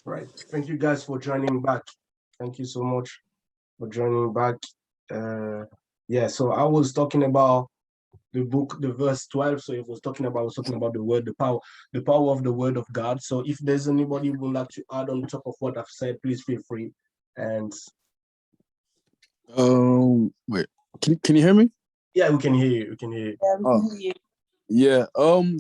Right. Thank you guys for joining back. Thank you so much for joining back. Yeah, so I was talking about the book, the verse 12. So it was talking about the word, the power of the word of God. So if there's anybody who would like to add on top of what I've said, please feel free. And wait, can you hear me? Yeah, we can hear you. We can hear you. Yeah, we can hear you. Yeah,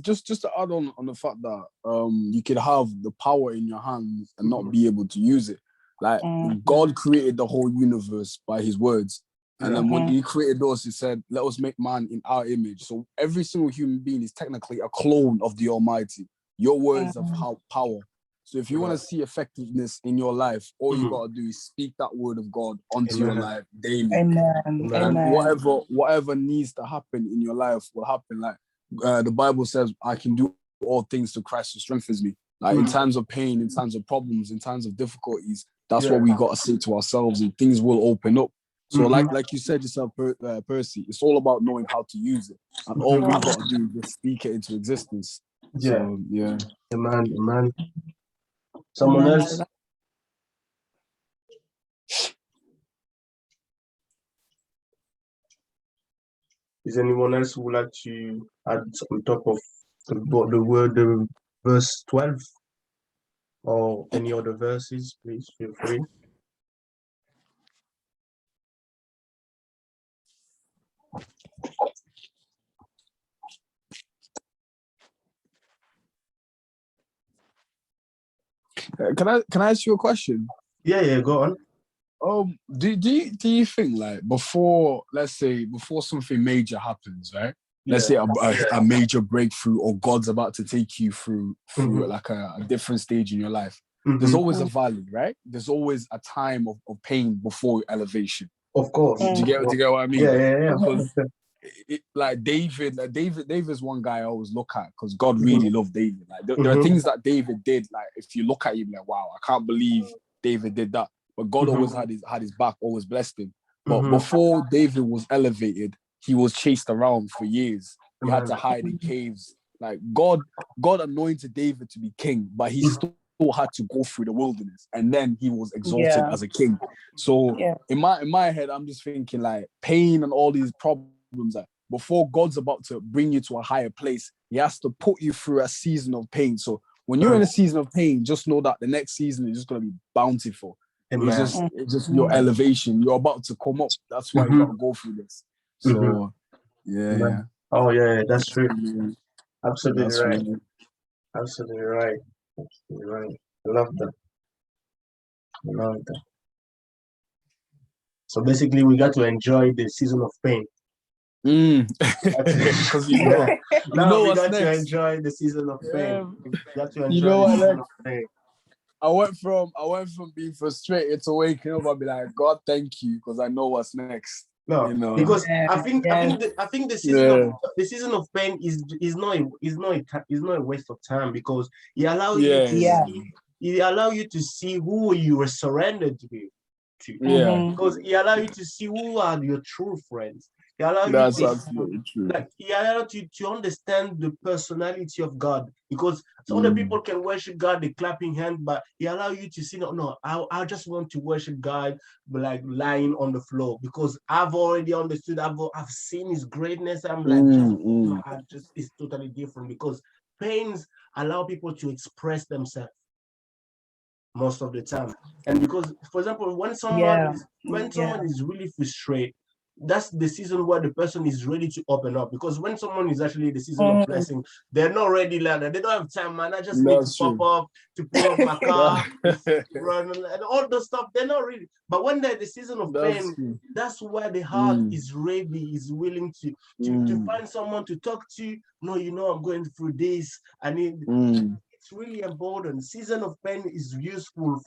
just to add on the fact that you could have the power in your hands and not be able to use it. Like God created the whole universe by his words. And then when he created us, he said, let us make man in our image. So every single human being is technically a clone of the Almighty. Your words have power. So if you want to see effectiveness in your life, all you got to do is speak that word of God onto your life daily. Amen. And whatever needs to happen in your life will happen. Like the Bible says, I can do all things to Christ who strengthens me. Like in times of pain, in times of problems, in times of difficulties, that's what we got to say to ourselves, and things will open up. So like you said yourself, Percy, it's all about knowing how to use it. And all we got to do is just speak it into existence. So, yeah. Amen. Someone else? Is anyone else who would like to add on top of the verse 12 or any other verses? Please feel free. Can I ask you a question? Yeah, go on. Do you think, like, before something major happens, right? Let's say a major breakthrough, or God's about to take you through like a different stage in your life. There's always a valley, right? There's always a time of pain before elevation. Of course. Do you get what I mean? Yeah. Because like David's one guy I always look at, because God really loved David. Like there are things that David did, like if you look at him, like, wow, I can't believe David did that. But God always had his back, always blessed him. But before David was elevated, he was chased around for years. He had to hide in caves. Like God anointed David to be king, but he still had to go through the wilderness, and then he was exalted as a king. So in my head, I'm just thinking, like, pain and all these problems, like, before God's about to bring you to a higher place, he has to put you through a season of pain. So when you're in a season of pain, just know that the next season is just going to be bountiful. It's just your elevation. You're about to come up. That's why you got to go through this. So, yeah. Oh, yeah, that's true. Absolutely That's right. really... Absolutely right. Absolutely right. I love that. So basically, we got to enjoy the season of pain. Because you know we got next. to enjoy the season of pain. We got to enjoy the season of pain. I went from being frustrated to waking up and be like, God, thank you, because I know what's next. No, because I think the season of pain is not a waste of time, because it allows you to see who you were surrendered to. Because it allows you to see who are your true friends. That's absolutely true. Like, he allowed you to understand the personality of God, because other people can worship God, the clapping hand, but he allowed you to see, no, I just want to worship God, like lying on the floor, because I've already understood, I've seen his greatness. I'm like, it's totally different, because pains allow people to express themselves most of the time. And because, for example, when someone is really frustrated, that's the season where the person is ready to open up. Because when someone is actually the season of blessing, they're not ready like that. They don't have time, man. I just need to pop up, to pull up my car, run, and all those stuff. They're not really. But when they're the season of pain, that's where the heart is ready, is willing to find someone to talk to. No, I'm going through this. I need. It's really important. Season of pain is useful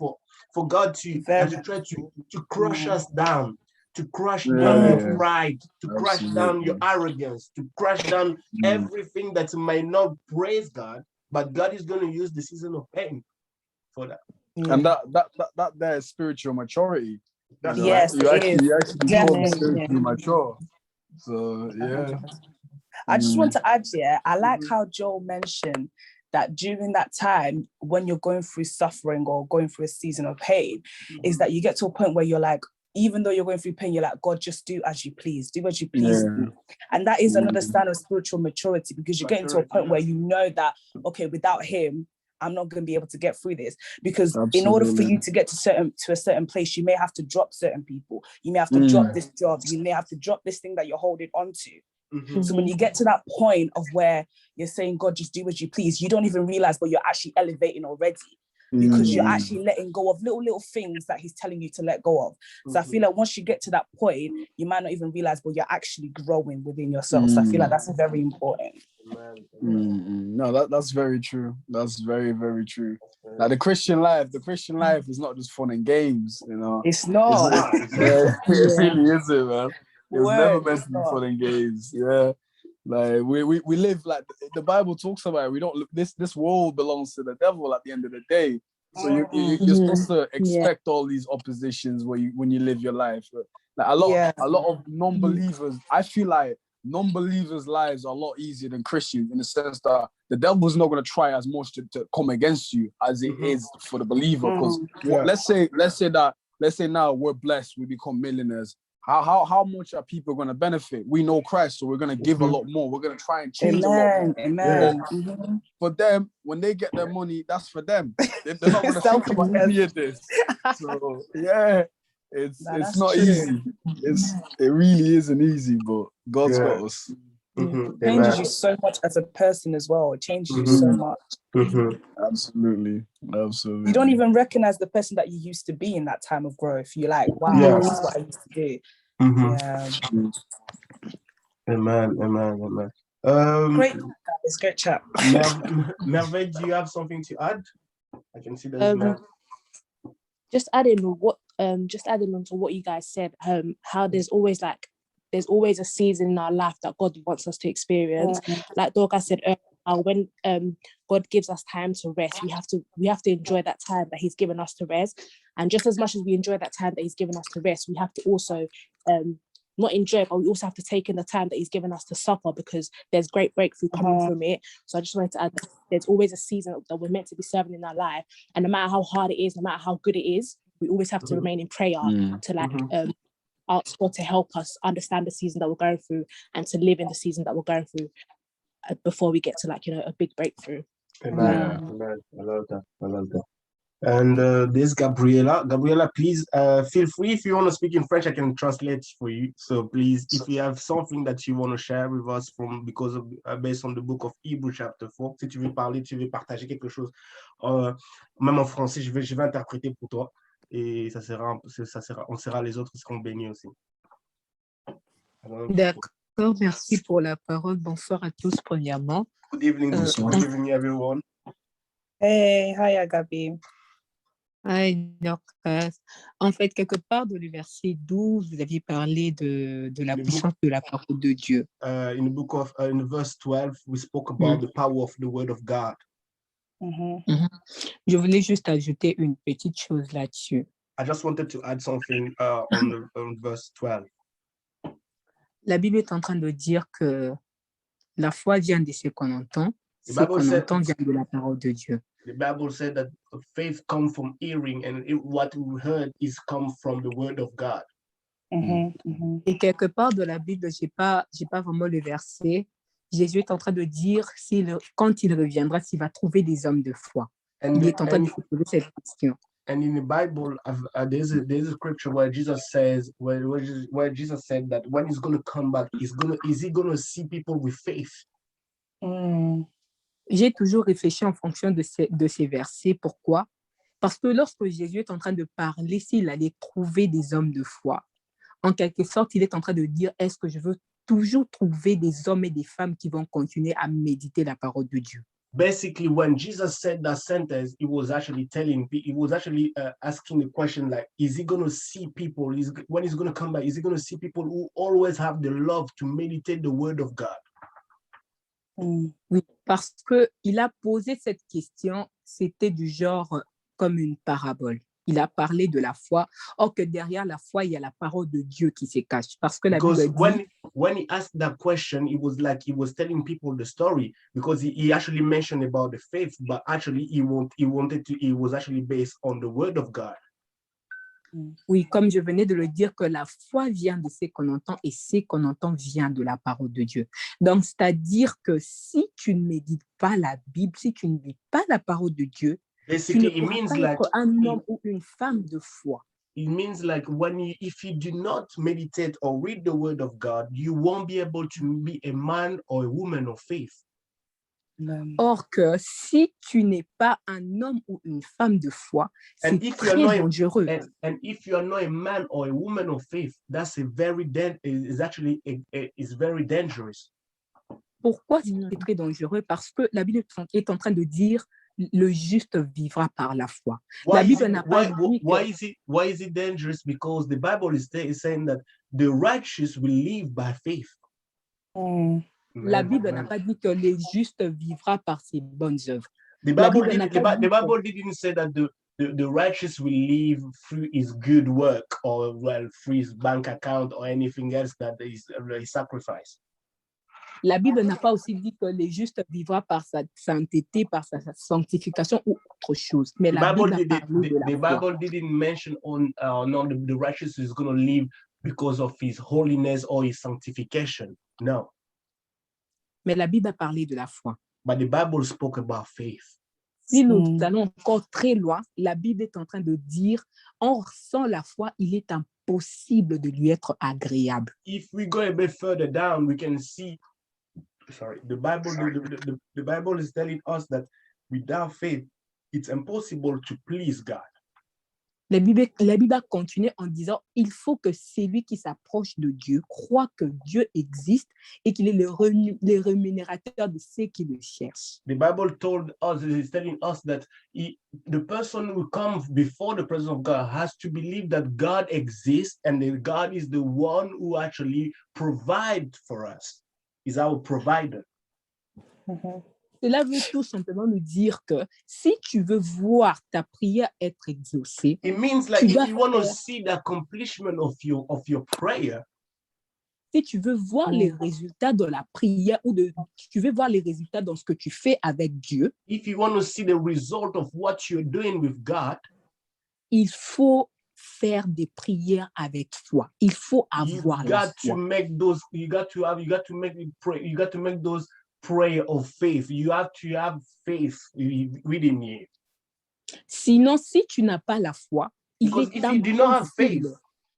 for God to try to crush us down, to crush down your Yeah, pride, to crush down your absolutely. arrogance, to crush down everything that might not praise God, but God is going to use the season of pain for that. And that there is spiritual maturity. You That's know, right. Yes, it is. you actually become Definitely. Yeah. spiritually mature. So yeah. 100%. I just want to add, I like how Joel mentioned that during that time, when you're going through suffering or going through a season of pain, is that you get to a point where you're like, even though you're going through pain, you're like, God, just do as you please. Do as you please. Yeah. And that is another sign of spiritual maturity, because you're getting to a point where you know that, okay, without him, I'm not going to be able to get through this. Because in order for you to get to a certain place, you may have to drop certain people. You may have to drop this job. You may have to drop this thing that you're holding on to. So when you get to that point of where you're saying, God, just do as you please, you don't even realize, but you're actually elevating already, because you're actually letting go of little things that he's telling you to let go of. So I feel like once you get to that point, you might not even realize, but you're actually growing within yourself. So I feel like that's very important. No, that's very true. That's very, very true. Like the Christian life is not just fun and games, you know. It's not. It really isn't, man. It was never meant to be fun and games. Yeah. Like we live, like the Bible talks about it. We don't look, this world belongs to the devil at the end of the day. So you're supposed to expect all these oppositions when you live your life. Like a lot of non-believers, I feel like non-believers' lives are a lot easier than Christians, in the sense that the devil's not going to try as much to come against you as it is for the believer. Because let's say now we're blessed, we become millionaires. How much are people going to benefit? We know Christ, so we're going to give a lot more. We're going to try and change a lot more. Amen. For them, when they get their money, that's for them. They're not going to think about any of this. So yeah, it's not easy. It really isn't easy, but God's got us. It changes you so much as a person as well. It changes you so much. Absolutely. You don't even recognize the person that you used to be in that time of growth. You're like, wow, this is what I used to do. Amen. Great, guys. Great chat. Merveille, do you have something to add? I can see there's just adding on to what you guys said, how there's always a season in our life that God wants us to experience. Like Dorcas said earlier, when God gives us time to rest, we have to enjoy that time that he's given us to rest. And just as much as we enjoy that time that he's given us to rest, we have to also not enjoy it, but we also have to take in the time that he's given us to suffer, because there's great breakthrough coming from it. So I just wanted to add that there's always a season that we're meant to be serving in our life, and no matter how hard it is, no matter how good it is, we always have to remain in prayer to ask God to help us understand the season that we're going through and to live in the season that we're going through before we get to a big breakthrough. Amen. I love that. And this Gabriela, please feel free, if you want to speak in French, I can translate for you. So please, if you have something that you want to share with us based on the book of Hebrews chapter 4, si tu veux parler, tu veux partager quelque chose, même en français, je vais interpréter pour toi, et on sera les autres seront bénis aussi. D'accord, merci pour la parole. Bonsoir à tous, premièrement. Good evening everyone. Hey, hi Agabi. Alors, en fait, quelque part dans le verset 12, vous aviez parlé de la puissance de la parole de Dieu. In verse 12, we spoke about the power of the word of God. Je voulais juste ajouter une petite chose là-dessus. I just wanted to add something on verse 12. La Bible est en train de dire que la foi vient de ce qu'on entend. Ce qu'on entend vient de la parole de Dieu. The Bible said that faith comes from hearing, and what we heard is come from the word of God. Et quelque part dans la Bible, j'ai pas vraiment le verset. Jésus est en train de dire quand il reviendra, s'il va trouver des hommes de foi. Il est en train de se poser cette question. And in the Bible, there's a scripture where Jesus says, where Jesus said that when he's going to come back, is he going to see people with faith? J'ai toujours réfléchi en fonction de ces versets. Pourquoi? Parce que lorsque Jésus est en train de parler, s'il allait trouver des hommes de foi, en quelque sorte, il est en train de dire, est-ce que je veux toujours trouver des hommes et des femmes qui vont continuer à méditer la parole de Dieu? basically when Jesus said that sentence, he was actually asking the question like, is he going to see people, when he's going to come back, is he going to see people who always have the love to meditate the word of God? Oui, parce que il a posé cette question, c'était du genre comme une parabole. Il a parlé de la foi, or que derrière la foi, il y a la parole de Dieu qui se cache. Parce que la Bible dit, when he asked that question, it was like he was telling people the story, because he actually mentioned about the faith, but actually it was actually based on the word of God. Oui, comme je venais de le dire, que la foi vient de ce qu'on entend et ce qu'on entend vient de la parole de Dieu. Donc, c'est-à-dire que si tu ne médites pas la Bible, si tu ne lis pas la parole de Dieu, basically, tu ne pourras pas être un homme ou une femme de foi. It means like if you do not meditate or read the word of God, you won't be able to be a man or a woman of faith. Or que si tu n'es pas un homme ou une femme de foi, c'est très dangereux. And if you are not a man or a woman of faith, that's very dangerous. Pourquoi c'est très dangereux? Parce que la Bible est en train de dire le juste vivra par la foi. Why is it dangerous? Because the Bible is saying that the righteous will live by faith. La Bible n'a pas dit que le juste vivra par ses bonnes œuvres. The Bible didn't say that the righteous will live through his good work or through his bank account or anything else that is a sacrifice. La Bible n'a pas aussi dit que le juste vivra par sa sainteté, par sa sanctification ou autre chose. Mais la Bible a parlé de la foi. The Bible didn't mention the righteous is going to live because of his holiness or his sanctification. No. Mais la Bible a parlé de la foi. But the Bible spoke about faith. Si nous allons encore très loin, la Bible est en train de dire, or sans la foi, il est impossible de lui être agréable. If we go a bit further down, we can see, the Bible is telling us that without faith, it's impossible to please God. La Bible a continué en disant, il faut que celui qui s'approche de Dieu croit que Dieu existe et qu'il est le rémunérateur de ceux qui le cherchent. The Bible is telling us that the person who comes before the presence of God has to believe that God exists and that God is the one who actually provides for us, is our provider. Cela veut tout simplement nous dire que si tu veux voir ta prière être exaucée, it means like if you want to see the accomplishment of your prayer, si tu veux voir les résultats de la prière ou tu veux voir les résultats dans ce que tu fais avec Dieu, if you want to see the result of what you're doing with God, il faut faire des prières avec foi. Il faut avoir la foi. You got to make those prayer of faith. You have to have faith within you. Sinon, si tu n'as pas la foi, because if you do not have faith,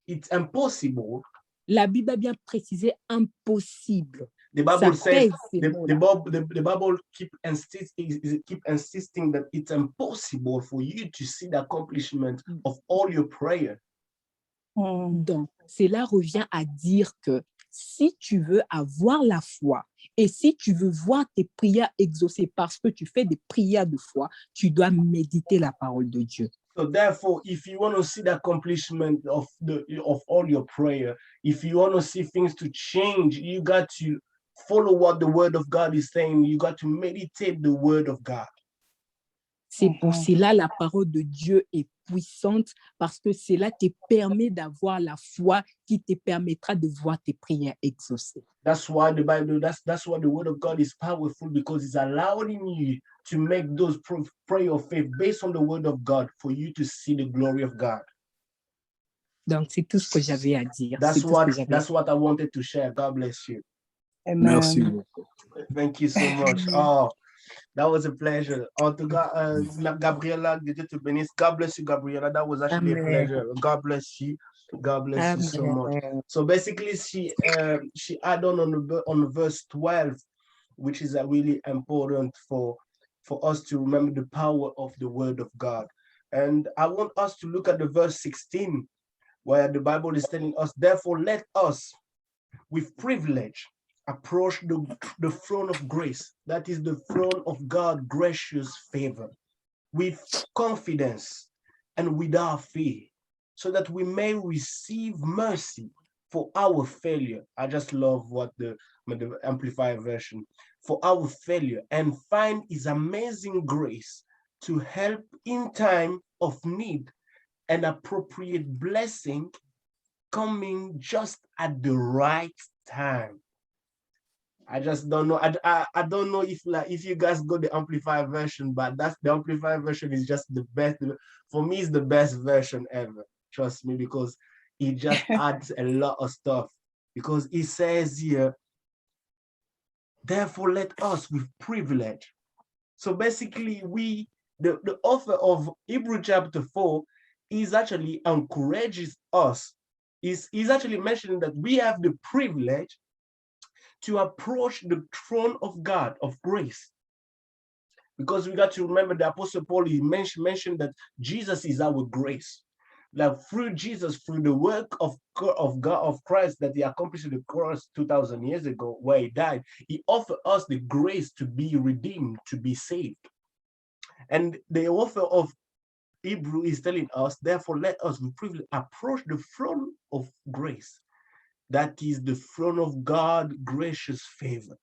it's impossible. La Bible a bien précisé impossible. The Bible says the Bible keep insisting that it's impossible for you to see the accomplishment of all your prayer. Donc, cela revient à dire que si tu veux avoir la foi et si tu veux voir tes prières exaucées parce que tu fais des prières de foi, tu dois méditer la parole de Dieu. So therefore, if you want to see the accomplishment of all your prayer, if you want to see things to change, you got to follow what the word of God is saying. You got to meditate the word of God. C'est pour cela la parole de Dieu est puissante parce que cela te permet d'avoir la foi qui te permettra de voir tes prières exaucées. That's why the Bible, that's why the word of God is powerful, because it's allowing you to make those prayer of faith based on the word of God for you to see the glory of God. Donc c'est tout ce que j'avais à dire. That's what I wanted to share. God bless you. Amen. Merci. Thank you so much. Oh, that was a pleasure. En tout cas, Gabriela, Dieu te bénisse. God bless you, Gabriela. That was actually a pleasure. God bless you. God bless you so much. So basically, she add on verse 12, which is really important for us to remember the power of the word of God. And I want us to look at the verse 16, where the Bible is telling us, therefore let us with privilege approach the throne of grace, that is the throne of God's gracious favor, with confidence and without fear, so that we may receive mercy for our failure. I just love what the Amplified version, for our failure, and find his amazing grace to help in time of need, and appropriate blessing coming just at the right time. I just don't know. I don't know if you guys got the Amplified version, but that's the Amplified version is just the best. For me, it's the best version ever. Trust me, because it just adds a lot of stuff. Because it says here, therefore let us with privilege. So basically, the author of Hebrew chapter 4 is actually encourages us. Is actually mentioning that we have the privilege to approach the throne of God, of grace. Because we got to remember the Apostle Paul, he mentioned that Jesus is our grace. Like through Jesus, through the work of God, of Christ that he accomplished in the cross 2,000 years ago, where he died, he offered us the grace to be redeemed, to be saved. And the author of Hebrew is telling us, therefore, let us with privilege approach the throne of grace. That is the throne of God, gracious favor.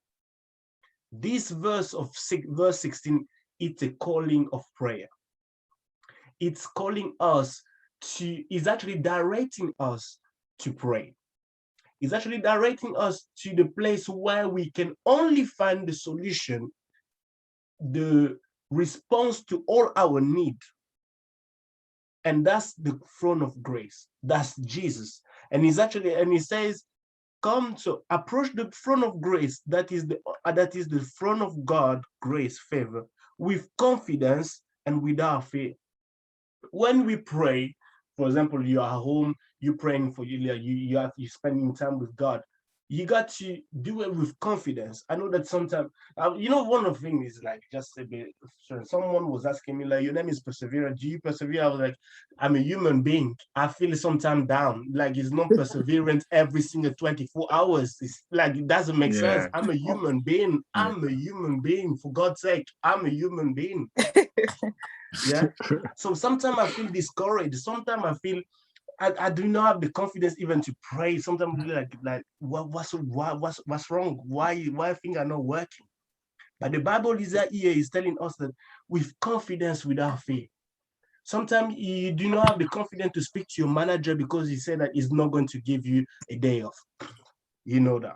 This verse 16, it's a calling of prayer. It's calling us to, is actually directing us to pray. It's actually directing us to the place where we can only find the solution, the response to all our need. And that's the throne of grace. That's Jesus. And he's actually, and he says, come to approach the throne of grace, that is the throne of God, grace, favor, with confidence and without fear. When we pray, for example, you are home, you're praying for you're spending time with God. You got to do it with confidence. I know that sometimes, one of the things is like, just a bit, someone was asking me, like, your name is Perseverance. Do you persevere? I was like, I'm a human being. I feel sometimes down. Like, it's not perseverance every single 24 hours. It's like, it doesn't make sense. I'm a human being. I'm a human being. For God's sake, I'm a human being. Yeah. So sometimes I feel discouraged. Sometimes I feel I do not have the confidence even to pray. Sometimes like what's wrong? Why things are not working? But the Bible is telling us that with confidence without fear. Sometimes you do not have the confidence to speak to your manager because he said that he's not going to give you a day off. You know that.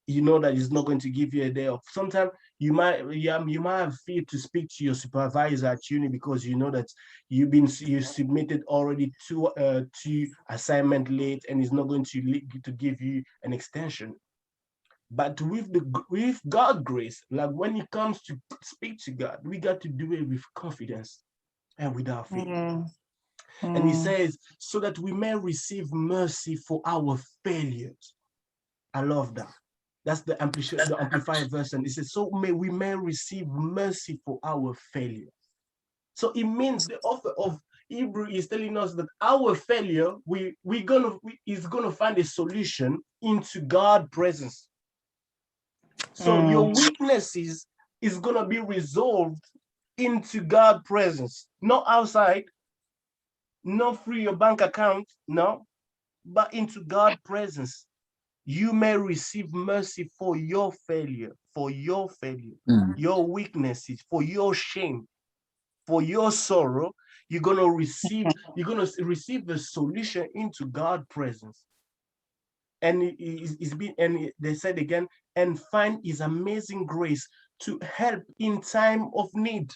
You know that he's not going to give you a day off. Sometimes you might have fear to speak to your supervisor at uni because you know that you submitted already two assignment late and he's not going to give you an extension. But with God's grace, like when it comes to speak to God, we got to do it with confidence and without fear. And he says, so that we may receive mercy for our failures. I love that. That's the Amplified version. It says, so we may receive mercy for our failure. So it means the author of Hebrew is telling us that our failure, is gonna find a solution into God's presence. So your weaknesses is gonna be resolved into God's presence, not outside, not through your bank account, no, but into God's presence. You may receive mercy for your failure, your weaknesses, for your shame, for your sorrow. You're gonna receive the solution into God's presence. And they said again, and find his amazing grace to help in time of need.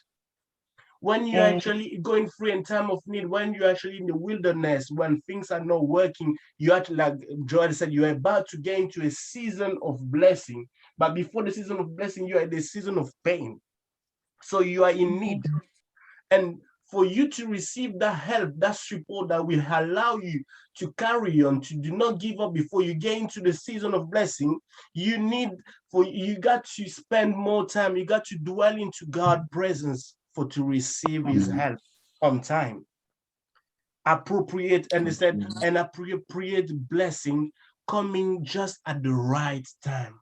When you're actually going through in time of need, when you're actually in the wilderness, when things are not working, you actually, like Joel said, you're about to get into a season of blessing. But before the season of blessing, you are in the season of pain. So you are in need. And for you to receive that help, that support that will allow you to carry on, to do not give up before you get into the season of blessing, you got to spend more time. You got to dwell into God's presence to receive his help on time. Appropriate, and they said, an appropriate blessing coming just at the right time.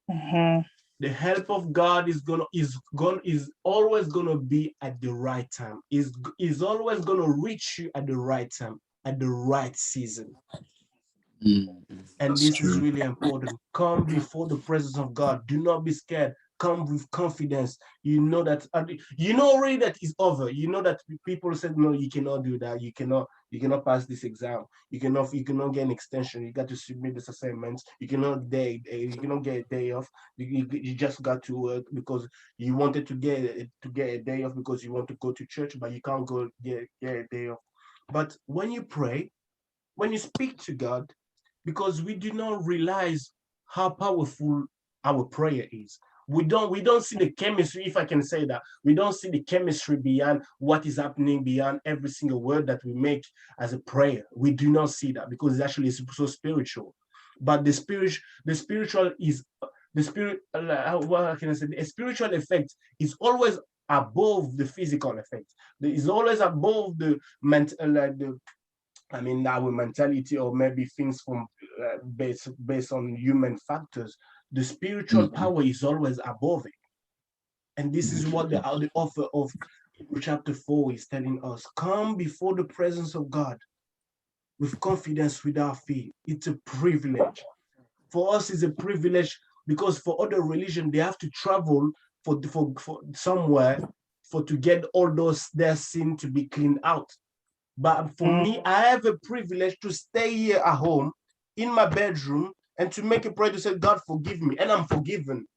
The help of God is always gonna be at the right time. Is always gonna reach you at the right time, at the right season. And this is really important. Come before the presence of God. Do not be scared. Come with confidence. You know that you know already that it's over. You know that people said no, you cannot do that. You cannot pass this exam. You cannot get an extension. You got to submit this assignment. You cannot get a day off. You just got to work because you wanted to get a day off because you want to go to church, but you can't go get a day off. But when you pray, when you speak to God, because we do not realize how powerful our prayer is. We don't see the chemistry, if I can say that. We don't see the chemistry beyond what is happening beyond every single word that we make as a prayer. We do not see that because it's actually so spiritual. But the spiritual is the spirit. What can I say? A spiritual effect is always above the physical effect. It's always above the our mentality, or maybe things from based on human factors. The spiritual power is always above it. And this is what the author of chapter 4 is telling us. Come before the presence of God with confidence without fear. It's a privilege. For us, it's a privilege because for other religion, they have to travel for somewhere to get all those their sin to be cleaned out. But for me, I have a privilege to stay here at home in my bedroom and to make a prayer to say, God, forgive me. And I'm forgiven.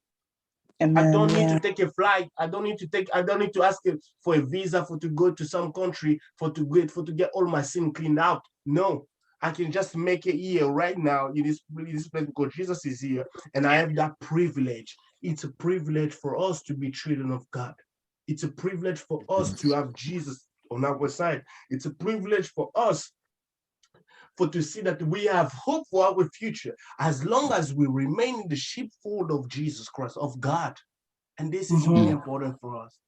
I don't need to take a flight. I don't need to ask for a visa to go to some country to get all my sin cleaned out. No, I can just make it here right now in this place because Jesus is here. And I have that privilege. It's a privilege for us to be children of God. It's a privilege for us to have Jesus on our side. It's a privilege for us to see that we have hope for our future as long as we remain in the sheepfold of Jesus Christ, of God. And this is really important for us.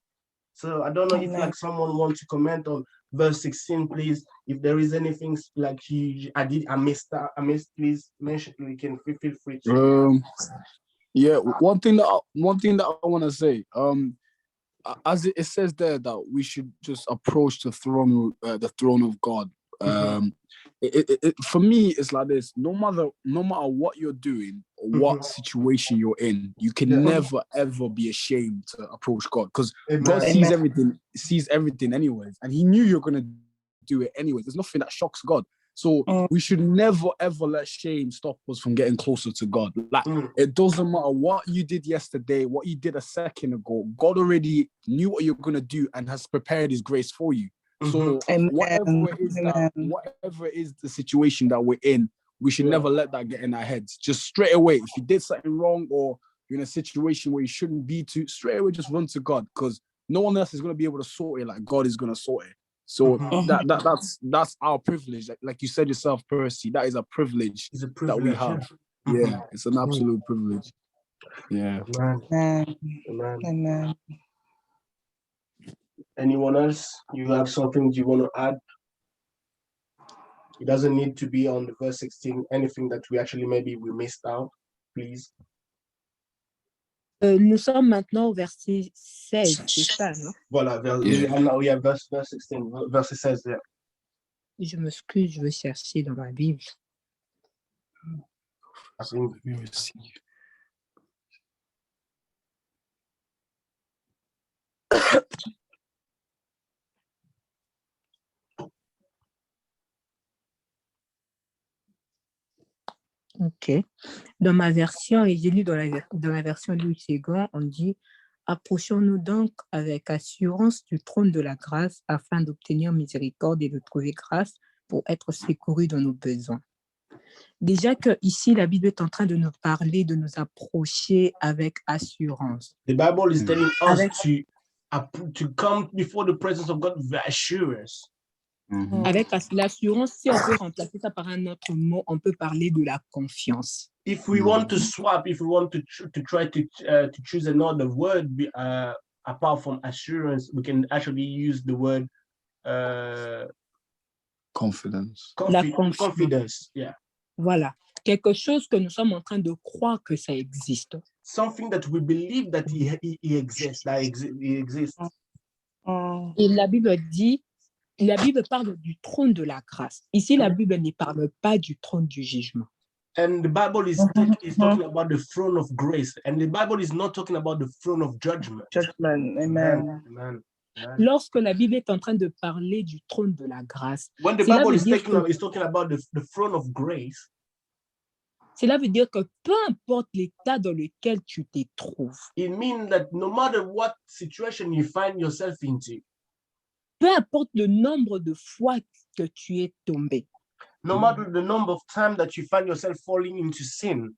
So I don't know if someone wants to comment on verse 16, please. If there is anything like I missed, please mention. You can feel free to. One thing that I want to say, as it says there that we should just approach the throne of God. For me, it's like this: no matter what you're doing or what situation you're in, you can never ever be ashamed to approach God, because God sees everything anyways, and He knew you're gonna do it anyways. There's nothing that shocks God. So we should never ever let shame stop us from getting closer to God. Like it doesn't matter what you did yesterday, what you did a second ago. God already knew what you're gonna do and has prepared His grace for you. So whatever it is the situation that we're in, we should never let that get in our heads. Just straight away, if you did something wrong or you're in a situation where you shouldn't be to, straight away just run to God, because no one else is going to be able to sort it like God is going to sort it. So that's our privilege. Like you said yourself, Percy, that is a privilege, that we have. Yeah, it's an absolute privilege. Yeah. Amen. Anyone else? You have something you want to add? It doesn't need to be on the verse 16. Anything that we missed out, please. Nous sommes maintenant au verset 16, c'est ça, non? Voilà, now we have verse 16, verse 16 there. Je m'excuse, je vais chercher dans ma Bible. Ok. Dans ma version, et j'ai lu dans la version Louis II, on dit « Approchons-nous donc avec assurance du trône de la grâce afin d'obtenir miséricorde et de trouver grâce pour être secourus dans nos besoins. » Déjà que ici, la Bible est en train de nous parler, de nous approcher avec assurance. The Bible is telling us to come before the presence of God with assurance. Avec l'assurance, si on peut remplacer ça par un autre mot, on peut parler de la confiance. If we want to swap, if we want to try to choose another word apart from assurance, we can actually use the word confidence. Confidence, yeah. Voilà, quelque chose que nous sommes en train de croire que ça existe. something that we believe that he exists, he exists. Et la Bible parle du trône de la grâce. Ici, la Bible ne parle pas du trône du jugement. And the Bible is talking about the throne of grace. And the Bible is not talking about the throne of judgment. Amen. Amen. Lorsque la Bible est en train de parler du trône de la grâce, when the Bible is talking about the throne of grace, cela veut dire que peu importe l'état dans lequel tu te trouves, it means that no matter what situation you find yourself into, peu importe le nombre de fois que tu es tombé, no matter the number of times that you find yourself falling into sin,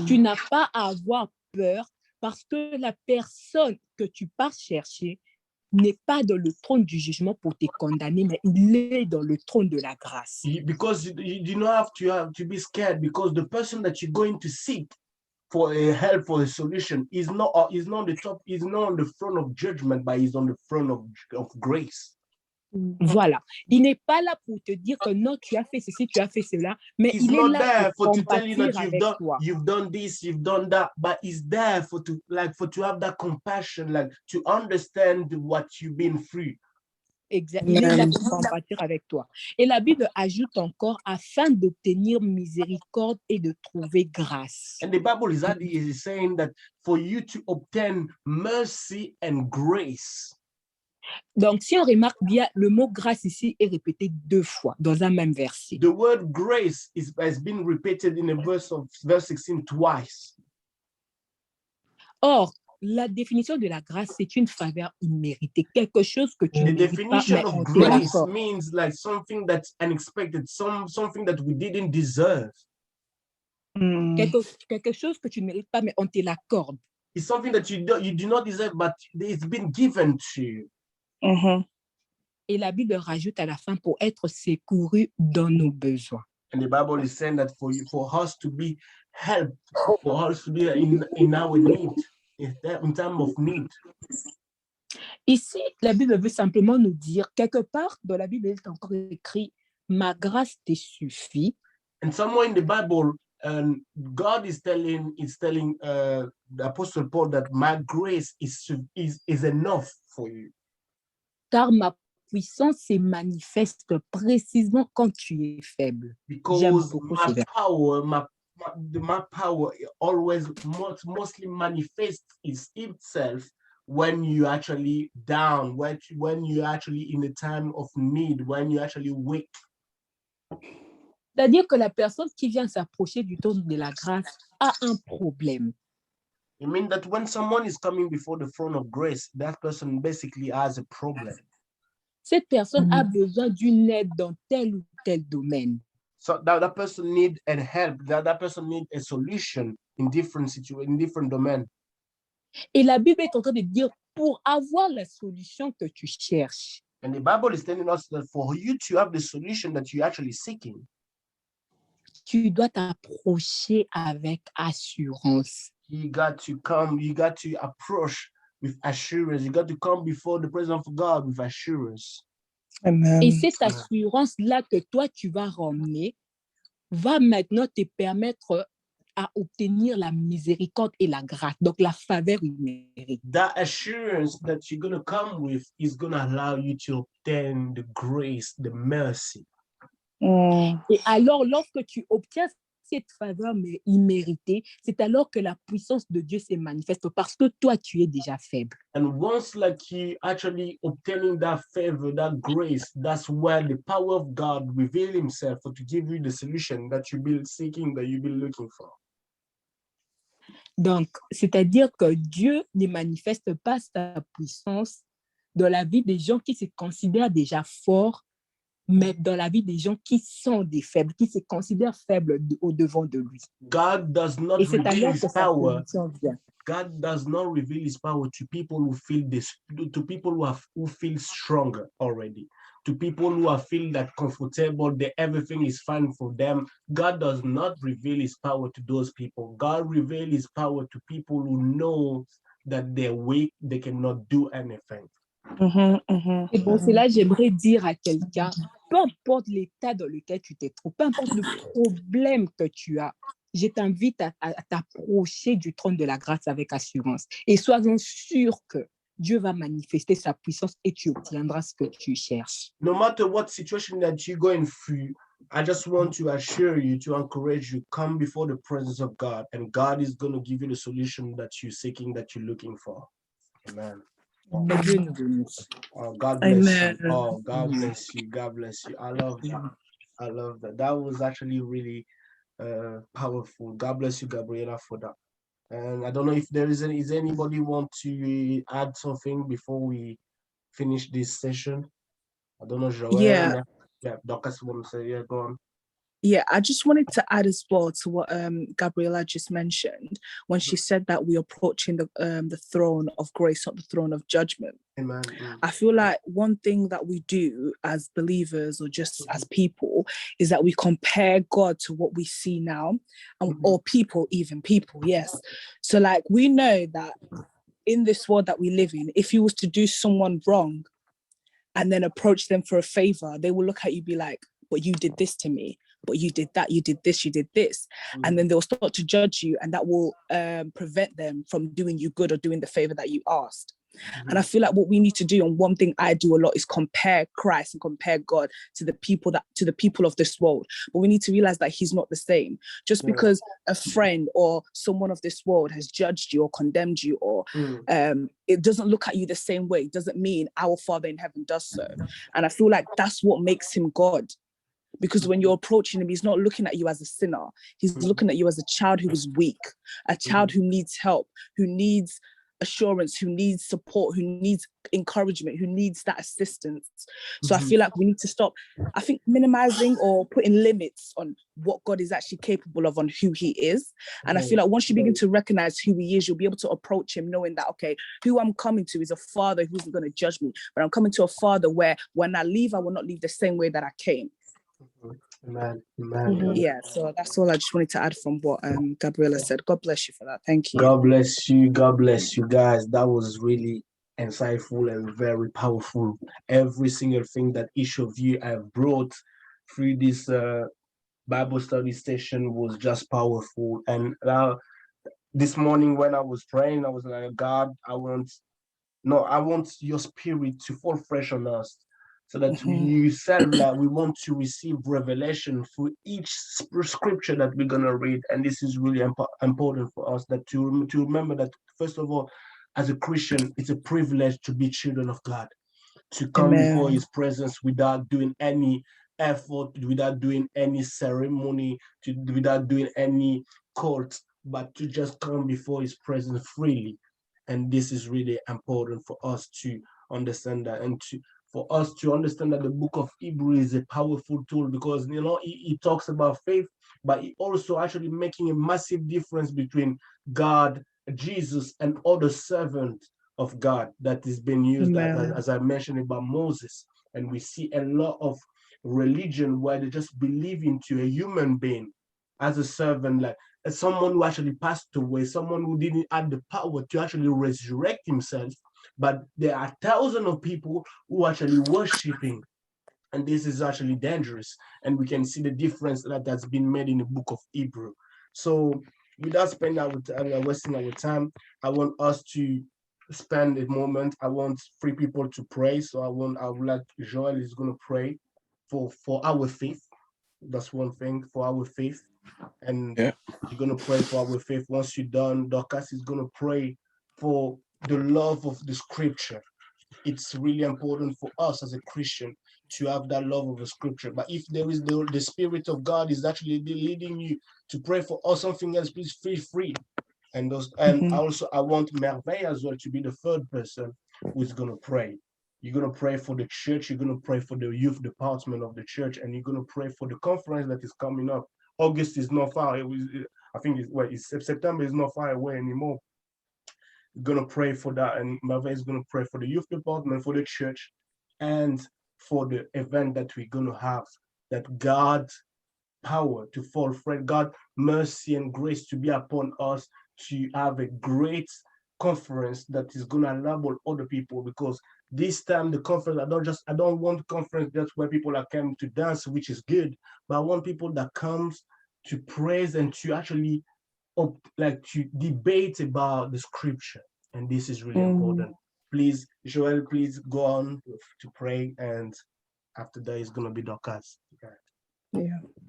tu n'as pas à avoir peur parce que la personne que tu pars chercher n'est pas dans le trône du jugement pour te condamner, mais il est dans le trône de la grâce. Because you do not have to be scared, because the person that you're going to seek for a help, for a solution, is not on the top, is not on the throne of judgment, but is on the throne of grace. Voilà. Il n'est pas là pour te dire que non, tu as fait ceci, tu as fait cela, mais he's il est not là there pour to tell you that avec toi. you've done this, you've done that, but he's there to have that compassion, like to understand what you've been through. Exact. Il est là pour compatir avec toi. Et la Bible ajoute encore afin d'obtenir miséricorde et de trouver grâce. And the Bible is saying that for you to obtain mercy and grace. Donc, si on remarque bien, le mot grâce ici est répété 2 fois dans un même verset. The word grace has been repeated in a verse 16 twice. Or, la définition de la grâce, c'est une faveur imméritée, quelque chose que tu ne mérites pas, mais on te grace l'accorde. means like something that's unexpected, something that we didn't deserve. Quelque chose que tu ne mérites pas, mais on te l'accorde. It's something that you do not deserve, but it's been given to you. Et la Bible rajoute à la fin pour être secouru dans nos besoins. And the Bible is saying that for us to be helped, for us to be in our need, in time of need. Ici, la Bible veut simplement nous dire, quelque part dans la Bible, il est encore écrit, ma grâce te suffit. And somewhere in the Bible, God is telling the Apostle Paul that my grace is enough for you. Car ma puissance se manifeste précisément quand tu es faible. Because my power always mostly manifests itself when you actually down, when you actually in a time of need, when you actually weak. C'est-à-dire que la personne qui vient s'approcher du trône de la grâce a un problème. It means that when someone is coming before the throne of grace, that person basically has a problem. Cette personne a besoin d'une aide dans tel ou tel domaine. So that person needs a help, that person needs a solution in different domains. Et la Bible est en train de dire, pour avoir la solution que tu cherches, and the Bible is telling us that for you to have the solution that you're actually seeking, tu dois t'approcher avec assurance. You got to approach with assurance. You got to come before the presence of God with assurance. Amen. Et cette assurance-là que toi, tu vas ramener, va maintenant te permettre à obtenir la miséricorde et la grâce, donc la faveur imméritée. That assurance that you're going to come with is going to allow you to obtain the grace, the mercy. Et alors, lorsque tu obtiens cette faveur imméritée, c'est alors que la puissance de Dieu se manifeste parce que toi, tu es déjà faible. And once like you actually obtaining that favor, that grace, that's where the power of God reveal himself to give you the solution that you've been seeking, that you've been looking for. Donc, c'est-à-dire que Dieu ne manifeste pas sa puissance dans la vie des gens qui se considèrent déjà forts, mais dans la vie des gens qui sont des faibles, qui se considèrent faibles au-devant de lui. God does not reveal his power. God does not reveal his power to people who feel who feel stronger already, to people who feel that comfortable, that everything is fine for them. God does not reveal his power to those people. God reveals his power to people who know that they're weak, they cannot do anything. Et pour cela, j'aimerais dire à quelqu'un, peu importe l'état dans lequel tu te trouves, peu importe le problème que tu as, je t'invite à t'approcher du trône de la grâce avec assurance. Et sois-en sûr que Dieu va manifester sa puissance et tu obtiendras ce que tu cherches. No matter what situation that you're going through, I just want to assure you, to encourage you, come before the presence of God, and God is going to give you the solution that you're seeking, that you're looking for. Amen. Que Dieu nous bénisse. Oh, God bless Amen. you. Oh, God bless you. God bless you. I love that. I love that. That was actually really powerful. God bless you, Gabriela, for that. And I don't know if there is anybody want to add something before we finish this session. I don't know, Joel. Yeah. Yeah, Dorcas want to say, yeah, go on. Yeah, I just wanted to add as well to what Gabriela just mentioned when she said that we're approaching the throne of grace, not the throne of judgment. Amen. I feel like one thing that we do as believers or just as people is that we compare God to what we see now, or people, yes. So like we know that in this world that we live in, if you was to do someone wrong and then approach them for a favor, they will look at you be like, but you did this to me, but you did that, you did this, you did this. And then they'll start to judge you, and that will prevent them from doing you good or doing the favor that you asked. And I feel like what we need to do, and one thing I do a lot, is compare Christ and compare God to the people of this world. But we need to realize that he's not the same. Just because a friend or someone of this world has judged you or condemned you, or it doesn't look at you the same way, doesn't mean our Father in heaven does so. And I feel like that's what makes him God. Because when you're approaching him, he's not looking at you as a sinner. He's looking at you as a child who is weak, a child who needs help, who needs assurance, who needs support, who needs encouragement, who needs that assistance. So I feel like we need to stop, I think, minimizing or putting limits on what God is actually capable of, on who he is. And I feel like once you begin to recognize who he is, you'll be able to approach him knowing that, okay, who I'm coming to is a father who isn't going to judge me, but I'm coming to a father where when I leave, I will not leave the same way that I came. Amen. Amen. Yeah, so that's all I just wanted to add from what Gabriela said. God bless you for that. Thank you. God bless you. God bless you guys. That was really insightful and very powerful. Every single thing that each of you have brought through this Bible study session was just powerful. And this morning when I was praying, I was like, God, I want your spirit to fall fresh on us. So that you said that we want to receive revelation through each scripture that we're going to read. And this is really important for us, that to remember that, first of all, as a Christian, it's a privilege to be children of God, to come before his presence without doing any effort, without doing any ceremony, without doing any cult, but to just come before his presence freely. And this is really important for us to understand that, and for us to understand that the book of Hebrews is a powerful tool, because he talks about faith, but he also actually making a massive difference between God, Jesus, and other servants of God that is being used, as I mentioned about Moses. And we see a lot of religion where they just believe into a human being as a servant, like as someone who actually passed away, someone who didn't have the power to actually resurrect himself. But there are thousands of people who are actually worshiping, and this is actually dangerous. And we can see the difference that's been made in the book of Hebrew. So without spending wasting our time, I want us to spend a moment. I want 3 people to pray. So I would like Joel is going to pray for our faith. That's one thing, for our faith. And you're going to pray for our faith. Once you're done, Dorcas is going to pray for the love of the scripture. It's really important for us as a Christian to have that love of the scripture. But if there is the Spirit of God is actually leading you to pray for something else, please feel free. And also I want Merveille as well to be the third person who is going to pray. You're going to pray for the church. You're going to pray for the youth department of the church, and you're going to pray for the conference that is coming up. August is not far. I think September is not far away anymore. Going to pray for that, and Merveille is going to pray for the youth department, for the church, and for the event that we're going to have, that God's power to fall fresh, God mercy and grace to be upon us, to have a great conference that is going to enable other people. Because this time the conference, I don't want conference just where people are coming to dance, which is good, but I want people that comes praise and to actually to debate about the scripture. And this is really important. Please, Joel, please go on to pray, and after that is going to be Dorcas.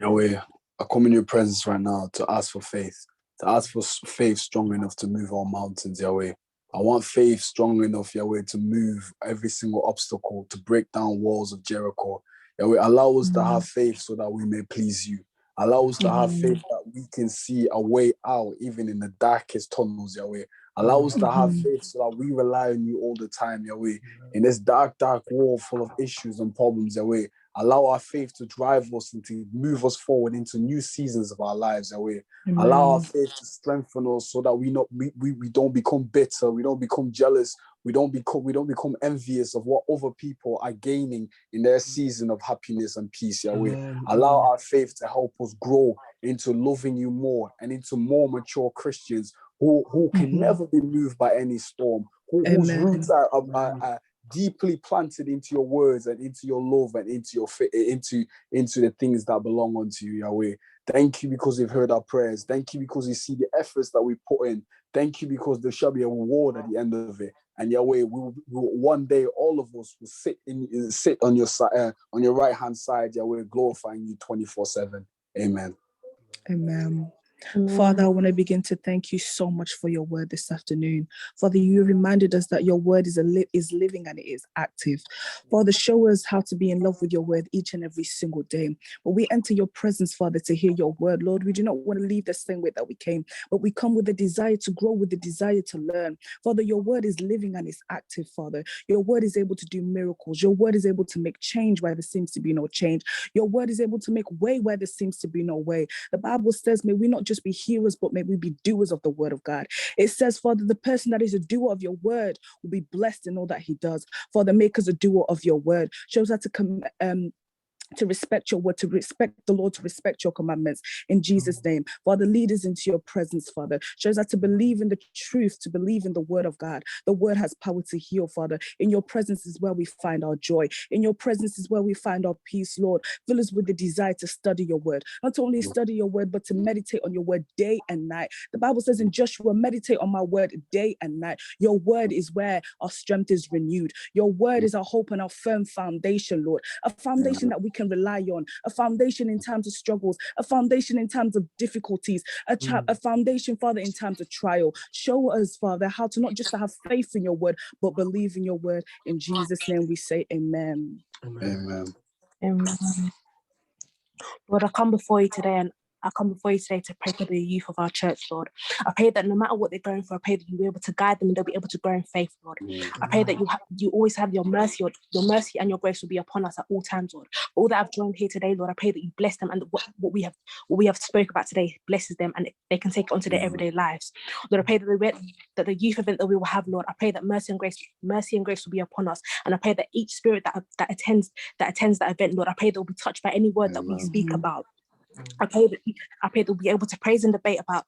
Yahweh, I come in your presence right now to ask for faith, faith strong enough to move our mountains, Yahweh. I want faith strong enough, Yahweh, to move every single obstacle, to break down walls of Jericho. Yahweh, allow us to have faith so that we may please you. Allow us to have faith that we can see a way out, even in the darkest tunnels, Yahweh. Allow us to have faith so that we rely on you all the time, Yahweh. In this dark wall full of issues and problems, Yahweh, allow our faith to drive us and to move us forward into new seasons of our lives, Yahweh. Allow our faith to strengthen us so that we don't become bitter, we don't become jealous, we don't become envious of what other people are gaining in their season of happiness and peace, Yahweh. Allow our faith to help us grow into loving you more and into more mature Christians who can never be moved by any storm, whose roots are deeply planted into your words and into your love and into the things that belong unto you, Yahweh. Thank you because you've heard our prayers. Thank you because you see the efforts that we put in. Thank you because there shall be a reward at the end of it. And Yahweh, we will one day, all of us will sit on your side, on your right hand side, Yahweh, glorifying you 24/7. Amen. Amen. Father, I want to begin to thank you so much for your word this afternoon. Father, you reminded us that your word is living and it is active. Father, show us how to be in love with your word each and every single day. But we enter your presence, Father, to hear your word. Lord, we do not want to leave the same way that we came, but we come with a desire to grow, with the desire to learn. Father, your word is living and it's active, Father. Your word is able to do miracles. Your word is able to make change where there seems to be no change. Your word is able to make way where there seems to be no way. The Bible says, may we not just be hearers, but may we be doers of the word of God. It says, Father, the person that is a doer of your word will be blessed in all that he does. Father, make us a doer of your word. Shows us to respect your word, to respect the Lord, to respect your commandments in Jesus' name. Father, lead us into your presence, Father. Shows us to believe in the truth, to believe in the word of God. The word has power to heal, Father. In your presence is where we find our joy. In your presence is where we find our peace, Lord. Fill us with the desire to study your word. Not only study your word, but to meditate on your word day and night. The Bible says in Joshua, meditate on my word day and night. Your word is where our strength is renewed. Your word is our hope and our firm foundation, Lord. A foundation that we can rely on, a foundation in times of struggles, a foundation in times of difficulties, a foundation, Father, in times of trial. Show us, Father, how to not just to have faith in your word, but believe in your word. In Jesus' name we say amen. Amen. Amen. Lord, I come before you today to pray for the youth of our church, Lord. I pray that no matter what they're going through, I pray that you'll be able to guide them and they'll be able to grow in faith, Lord. I pray that you always have your mercy and your grace will be upon us at all times, Lord. All that I've joined here today, Lord, I pray that you bless them and what we have spoke about today blesses them and they can take it onto their everyday lives. Lord, I pray that the youth event that we will have, Lord, I pray that mercy and grace will be upon us. And I pray that each spirit that attends that event, Lord, I pray they'll be touched by any word that we speak about. I pray that we'll be able to praise and debate about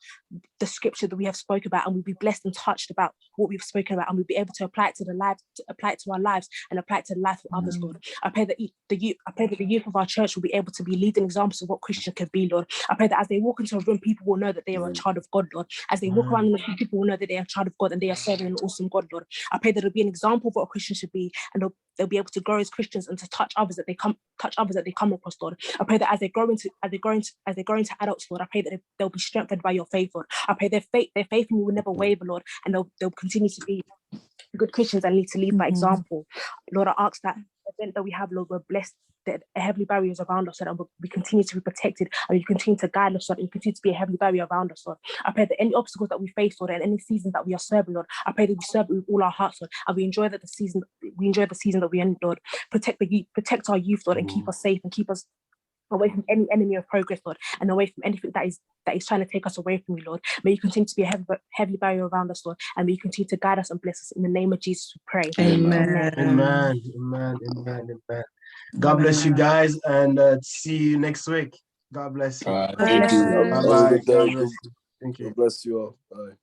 the scripture that we have spoken about, and we'll be blessed and touched about what we've spoken about, and we'll be able to apply it to our lives and apply it to the life of others, Lord. I pray that the youth of our church will be able to be leading examples of what Christian can be, Lord. I pray that as they walk into a room, people will know that they are a child of God, Lord. As they walk around in the room, people will know that they are a child of God and they are serving an awesome God, Lord. I pray that it'll be an example of what a Christian should be, and they'll be able to grow as Christians and to touch others that they come across, Lord. I pray that as they grow into adults, Lord, I pray that they'll be strengthened by your faith, Lord. I pray their faith in you will never waver, Lord, and they'll continue to be good Christians and need to lead by example. Lord, I ask that event that we have, Lord, we're blessed that a heavenly barrier is around us, so that we continue to be protected and you continue to guide us, Lord, and you continue to be a heavenly barrier around us, Lord. I pray that any obstacles that we face, Lord, and any season that we are serving, Lord, I pray that we serve it with all our hearts, Lord, and we enjoy the season that we end, Lord. Protect our youth, Lord, and keep us safe and keep us away from any enemy of progress, Lord, and away from anything that is trying to take us away from you, Lord. May you continue to be a heavy barrier around us, Lord, and may you continue to guide us and bless us. In the name of Jesus, we pray. Amen. Amen. God bless you guys, and see you next week. God bless you. Thank you. Bye-bye. God bless you. Thank you. God bless you all. Bye.